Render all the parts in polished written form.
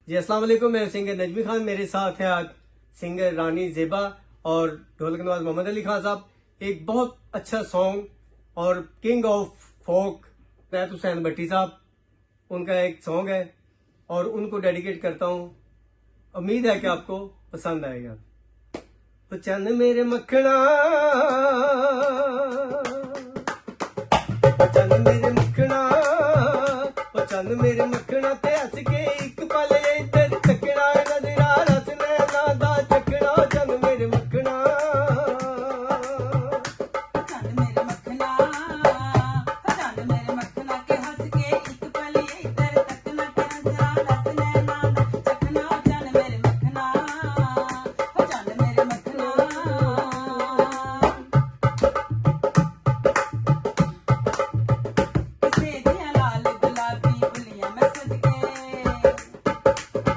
जी अस्सलाम वालेकुम। मैं सिंगर नजमी खान, मेरे साथ है आज सिंगर रानी जेबा और ढोलक नवाज मोहम्मद अली खान साहब। एक बहुत अच्छा सॉन्ग और किंग ऑफ फोक नैत हुसैन भट्टी साहब, उनका एक सॉन्ग है और उनको डेडिकेट करता हूँ। उम्मीद है कि आपको पसंद आएगा। तो चंद मेरे मखना, चंद मेरे मखना, चंद मेरे मखना ते हस के एक पल इधर तकड़ा नजरा रस नैना दा चकड़ा। चंद मेरे मखना, चंद मेरे मखना, चंद मेरे मखना के हंस के एक पल इधर तकना नजरा रस नैना दा चकना। चंद मेरे मखना, चंद मेरे मखना। किसे दिया लाल गुलाबी बुलियां मैं सदके,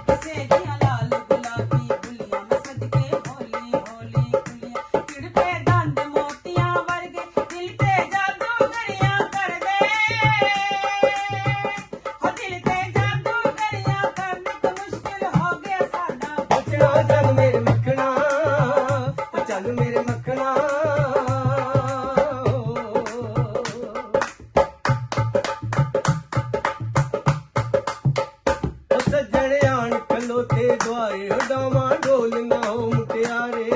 किसे दिया लाल गुलाबी बुलियां मैं सदके। होली होली कुलियां खिड़ते दंद मोतियां वर्गे, दिल ते जादू गरियां कर दे। हो दिल ते जादू गरियां करने को मुश्किल हो गया साडा बचना। चंद मेरे मखना, चंद मेरे मखना। सज्जन आन खलोते द्वारे डावा ढोल ना हो मुटियारे।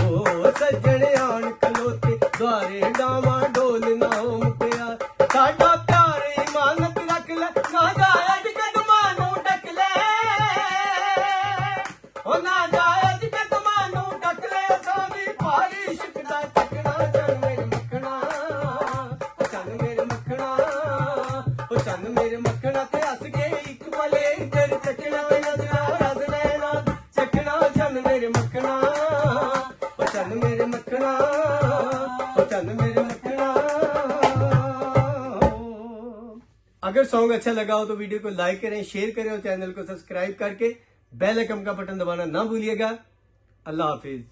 ओ सज्जन आन खलोते द्वारे डावा ढोल ना हो मुटियारे। साडा प्यार इमानत रख ले, ना जायज कदमां नूं ढक ले। ओ ना जायज कदमां नूं ढक ले, सावी भारी इश्क दा चकना। चंद मेरे मखना, चंद मेरे मखना, ओ चंद मेरे मखना ते हस के एक पले इधर चकना नजरा रस नैना चकना। चंद मेरे मखना, ओ चंद मेरे मखना, ओ चंद मेरे मखना। अगर सॉन्ग अच्छा लगा हो तो वीडियो को लाइक करें, शेयर करें और चैनल को सब्सक्राइब करके बेल आइकन का बटन दबाना ना भूलिएगा। अल्लाह हाफिज।